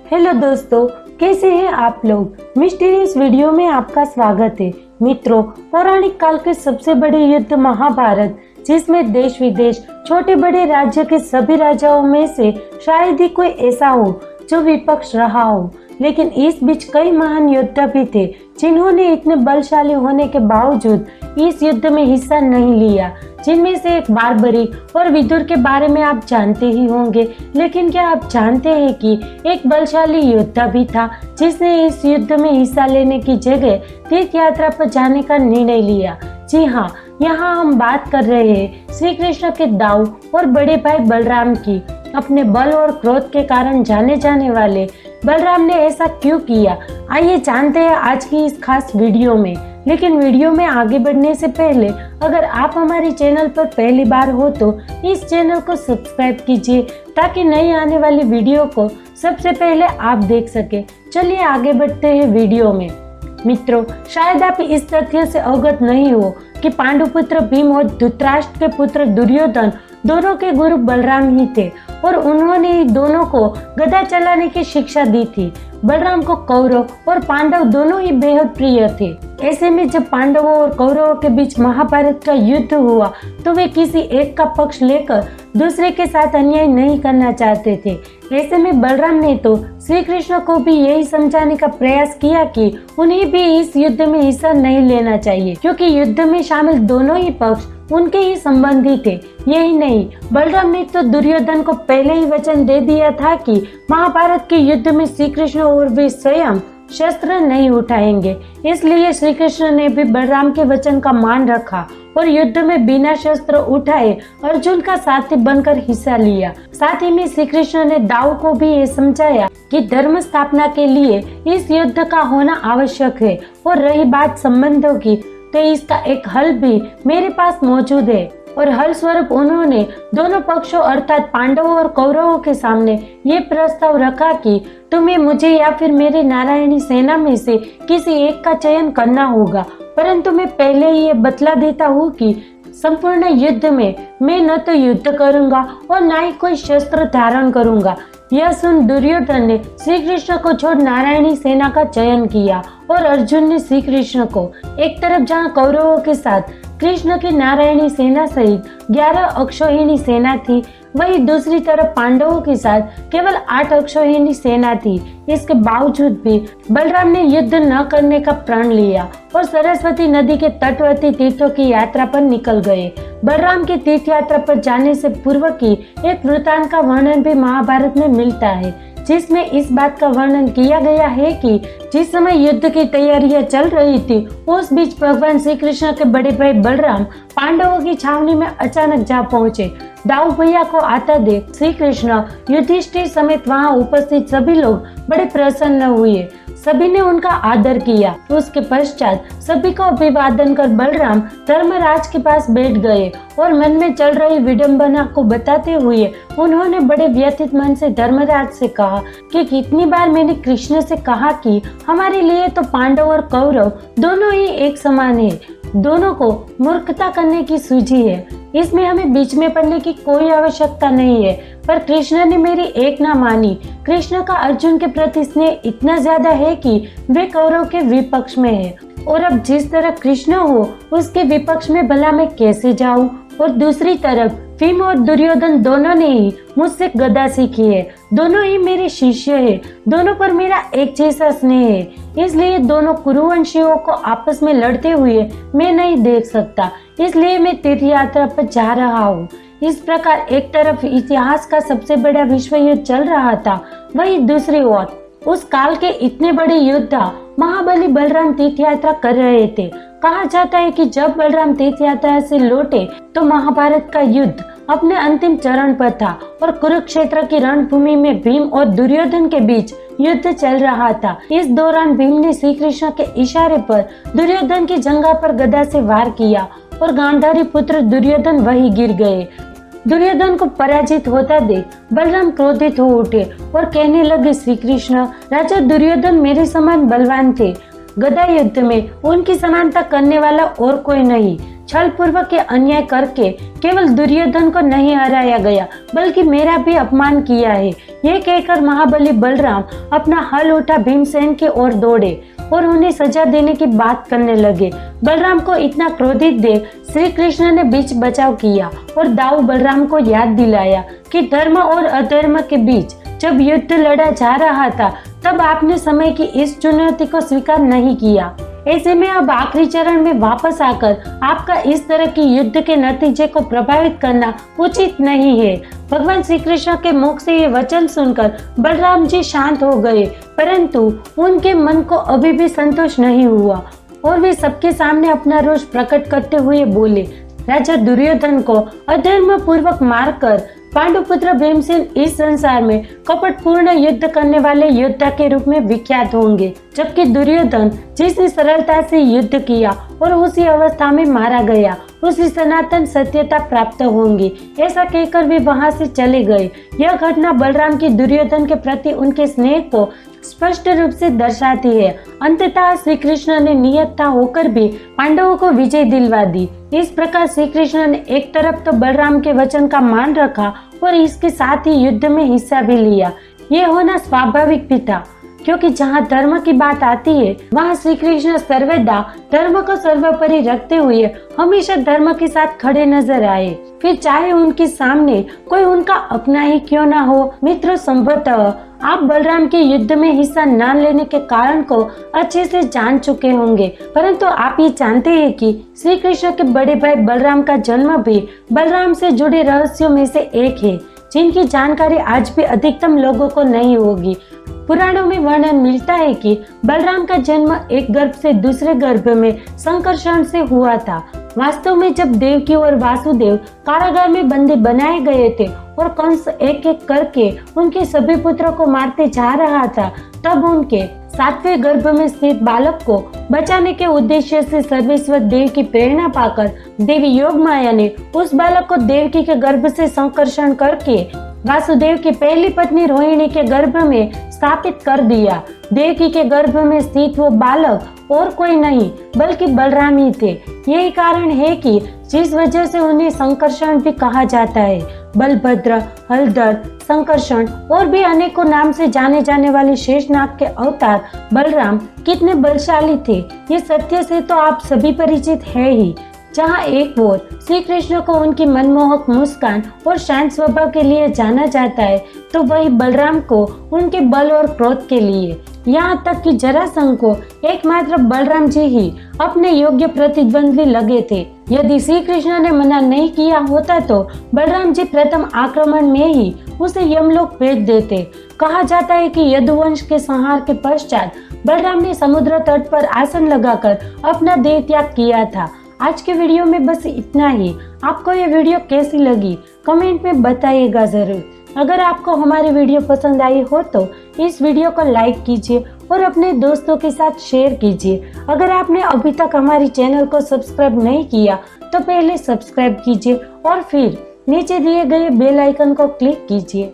Hello दोस्तों, कैसे हैं आप लोग। मिस्टीरियस वीडियो में आपका स्वागत है। मित्रों, पौराणिक काल के सबसे बड़े युद्ध महाभारत, जिसमें देश विदेश छोटे बड़े राज्य के सभी राजाओं में से शायद ही कोई ऐसा हो जो विपक्ष रहा हो, लेकिन इस बीच कई महान योद्धा भी थे जिन्होंने इतने बलशाली होने के बावजूद इस युद्ध में हिस्सा नहीं लिया। जिनमें से एक बारबरी और विदुर के बारे में आप जानते ही होंगे, लेकिन क्या आप जानते हैं कि एक बलशाली योद्धा भी था जिसने इस युद्ध में हिस्सा लेने की जगह तीर्थ यात्रा पर जाने का निर्णय लिया। जी हाँ, यहाँ हम बात कर रहे हैं श्री कृष्ण के दाऊ और बड़े भाई बलराम की। अपने बल और क्रोध के कारण जाने जाने वाले बलराम ने ऐसा क्यों किया, आइए जानते हैं आज की इस खास वीडियो में। लेकिन वीडियो में आगे बढ़ने से पहले अगर आप हमारे चैनल पर पहली बार हो तो इस चैनल को सब्सक्राइब कीजिए ताकि नई आने वाली वीडियो को सबसे पहले आप देख सके। चलिए आगे बढ़ते हैं वीडियो में। मित्रों, शायद आप इस तथ्य से अवगत नहीं हो कि पांडुपुत्र भीम और धृतराष्ट्र के पुत्र दुर्योधन दोनों के गुरु बलराम ही थे और उन्होंने ही दोनों को गदा चलाने की शिक्षा दी थी। बलराम को कौरव और पांडव दोनों ही बेहद प्रिय थे। ऐसे में जब पांडवों और कौरवों के बीच महाभारत का युद्ध हुआ तो वे किसी एक का पक्ष लेकर दूसरे के साथ अन्याय नहीं करना चाहते थे। ऐसे में बलराम ने तो श्री कृष्ण को भी यही समझाने का प्रयास किया कि उन्हें भी इस युद्ध में हिस्सा नहीं लेना चाहिए, क्योंकि युद्ध में शामिल दोनों ही पक्ष उनके ही संबंधी थे। यही नहीं, बलराम ने तो दुर्योधन को पहले ही वचन दे दिया था कि महाभारत के युद्ध में श्री कृष्ण और वे स्वयं शस्त्र नहीं उठाएंगे। इसलिए श्री कृष्ण ने भी बलराम के वचन का मान रखा और युद्ध में बिना शस्त्र उठाए अर्जुन का साथी बनकर हिस्सा लिया। साथ ही में श्री कृष्ण ने दाऊ को भी ये समझाया कि धर्म स्थापना के लिए इस युद्ध का होना आवश्यक है। और रही बात संबंधों की, तो इसका एक हल भी मेरे पास मौजूद है। और हल स्वरूप उन्होंने दोनों पक्षों अर्थात पांडवों और कौरवों के सामने ये प्रस्ताव रखा कि तुम्हें मुझे या फिर मेरे नारायणी सेना में से किसी एक का चयन करना होगा, परंतु मैं पहले ही ये बतला देता हूँ कि संपूर्ण युद्ध में मैं न तो युद्ध करूंगा और न ही कोई शस्त्र धारण करूंगा। यह सुन दुर्योधन ने श्री कृष्ण को छोड़ नारायणी सेना का चयन किया और अर्जुन ने श्री कृष्ण को। एक तरफ जहाँ कौरवों के साथ कृष्ण की नारायणी सेना सहित 11 अक्षौहिणी सेना थी, वहीं दूसरी तरफ पांडवों के साथ केवल 8 अक्षौहिणी सेना थी। इसके बावजूद भी बलराम ने युद्ध न करने का प्रण लिया और सरस्वती नदी के तटवर्ती तीर्थों की यात्रा पर निकल गए। बलराम की तीर्थ यात्रा पर जाने से पूर्व की एक वृतांत का वर्णन भी महाभारत में मिलता है, जिसमें इस बात का वर्णन किया गया है कि जिस समय युद्ध की तैयारियां चल रही थी, उस बीच भगवान श्री कृष्ण के बड़े भाई बलराम पांडवों की छावनी में अचानक जा पहुंचे। दाऊ भैया को आता देख श्री कृष्ण, युधिष्ठिर समेत वहां उपस्थित सभी लोग बड़े प्रसन्न हुए। सभी ने उनका आदर किया। उसके पश्चात सभी को अभिवादन कर बलराम धर्मराज के पास बैठ गए और मन में चल रही विडंबना को बताते हुए उन्होंने बड़े व्यथित मन से धर्मराज से कहा कि कितनी बार मैंने कृष्ण से कहा कि हमारे लिए तो पांडव और कौरव दोनों ही एक समान है, दोनों को मूर्खता करने की सूझी है, इसमें हमें बीच में पड़ने की कोई आवश्यकता नहीं है। पर कृष्ण ने मेरी एक ना मानी। कृष्ण का अर्जुन के प्रति स्नेह इतना ज्यादा है कि वे कौरव के विपक्ष में है, और अब जिस तरह कृष्ण हो उसके विपक्ष में भला मैं कैसे जाऊं। और दूसरी तरफ भीम और दुर्योधन दोनों ने ही मुझसे गदा सीखी है, दोनों ही मेरे शिष्य है, दोनों पर मेरा एक जैसा स्नेह है। इसलिए दोनों कुरुवंशियों को आपस में लड़ते हुए मैं नहीं देख सकता, इसलिए मैं तीर्थ यात्रा पर जा रहा हूँ। इस प्रकार एक तरफ इतिहास का सबसे बड़ा विश्व युद्ध चल रहा था, वहीं दूसरी ओर उस काल के इतने बड़े योद्धा महाबली बलराम तीर्थ यात्रा कर रहे थे। कहा जाता है कि जब बलराम तीर्थ यात्रा से लौटे तो महाभारत का युद्ध अपने अंतिम चरण पर था और कुरुक्षेत्र की रणभूमि में भीम और दुर्योधन के बीच युद्ध चल रहा था। इस दौरान भीम ने श्री कृष्ण के इशारे पर दुर्योधन की जंघा पर गदा से वार किया और गांधारी पुत्र दुर्योधन वहीं गिर गए। दुर्योधन को पराजित होता देख बलराम क्रोधित हो उठे और कहने लगे, श्री कृष्ण, राजा दुर्योधन मेरे समान बलवान थे, गदा युद्ध में उनकी समानता करने वाला और कोई नहीं। छल पूर्वक के अन्याय करके केवल दुर्योधन को नहीं हराया गया बल्कि मेरा भी अपमान किया है। ये कहकर महाबली बलराम अपना हल उठा भीमसेन की ओर दौड़े और उन्हें सजा देने की बात करने लगे। बलराम को इतना क्रोधित देख श्री कृष्ण ने बीच बचाव किया और दाऊ बलराम को याद दिलाया कि धर्म और अधर्म के बीच जब युद्ध लड़ा जा रहा था तब आपने समय की इस चुनौती को स्वीकार नहीं किया। ऐसे में अब आखिरी चरण में वापस आकर आपका इस तरह की युद्ध के नतीजे को प्रभावित करना उचित नहीं है। भगवान श्री कृष्ण के मुख से ये वचन सुनकर बलराम जी शांत हो गए, परंतु उनके मन को अभी भी संतोष नहीं हुआ और वे सबके सामने अपना रोष प्रकट करते हुए बोले, राजा दुर्योधन को अधर्म पूर्वक मारकर पांडुपुत्र भीमसेन इस संसार में कपटपूर्ण युद्ध करने वाले योद्धा के रूप में विख्यात होंगे, जबकि दुर्योधन जिसने सरलता से युद्ध किया और उसी अवस्था में मारा गया उसी सनातन सत्यता प्राप्त होंगी। ऐसा कहकर वे वहां से चले गए। यह घटना बलराम की दुर्योधन के प्रति उनके स्नेह को स्पष्ट रूप से दर्शाती है। अंततः श्री कृष्ण ने नियत होकर भी पांडवों को विजय दिलवा दी। इस प्रकार श्री कृष्ण ने एक तरफ तो बलराम के वचन का मान रखा और इसके साथ ही युद्ध में हिस्सा भी लिया। ये होना स्वाभाविक भी था, क्योंकि जहाँ धर्म की बात आती है वहाँ श्री कृष्ण सर्वदा धर्म को सर्वोपरि रखते हुए हमेशा धर्म के साथ खड़े नजर आए, फिर चाहे उनके सामने कोई उनका अपना ही क्यों ना हो। मित्रों, संभवतः आप बलराम के युद्ध में हिस्सा न लेने के कारण को अच्छे से जान चुके होंगे, परंतु आप ये जानते हैं कि श्री कृष्ण के बड़े भाई बलराम का जन्म भी बलराम से जुड़े रहस्यों में से एक है, जिनकी जानकारी आज भी अधिकतम लोगों को नहीं होगी। पुराणों में वर्णन मिलता है कि बलराम का जन्म एक गर्भ से दूसरे गर्भ में संकर्षण से हुआ था। वास्तव में जब देवकी और वासुदेव कारागार में बंदी बनाए गए थे और कंस एक एक करके उनके सभी पुत्रों को मारते जा रहा था, तब उनके 7वें गर्भ में स्थित बालक को बचाने के उद्देश्य से सर्वेश्वर देव की प्रेरणा पाकर देवी योगमाया ने उस बालक को देवकी के गर्भ से संकर्षण करके वासुदेव की पहली पत्नी रोहिणी के गर्भ में स्थापित कर दिया। देवकी के गर्भ में स्थित वो बालक और कोई नहीं बल्कि बलराम ही थे। यही कारण है कि जिस वजह से उन्हें संकर्षण भी कहा जाता है। बलभद्र, हलधर, संकर्षण और भी अनेकों नाम से जाने जाने वाले शेषनाग के अवतार बलराम कितने बलशाली थे, ये सत्य से तो आप सभी परिचित है ही। जहाँ एक ओर श्री कृष्ण को उनकी मनमोहक मुस्कान और शांत स्वभाव के लिए जाना जाता है, तो वही बलराम को उनके बल और क्रोध के लिए। यहाँ तक कि जरासंध को एकमात्र बलराम जी ही अपने योग्य प्रतिद्वंदी लगे थे। यदि श्री कृष्ण ने मना नहीं किया होता तो बलराम जी प्रथम आक्रमण में ही उसे यमलोक भेज देते। कहा जाता है कि यदुवंश के संहार के पश्चात बलराम ने समुद्र तट पर आसन लगाकर अपना देह त्याग किया था। आज के वीडियो में बस इतना ही। आपको ये वीडियो कैसी लगी कमेंट में बताइएगा जरूर। अगर आपको हमारी वीडियो पसंद आई हो तो इस वीडियो को लाइक कीजिए और अपने दोस्तों के साथ शेयर कीजिए। अगर आपने अभी तक हमारी चैनल को सब्सक्राइब नहीं किया तो पहले सब्सक्राइब कीजिए और फिर नीचे दिए गए बेल आइकन को क्लिक कीजिए।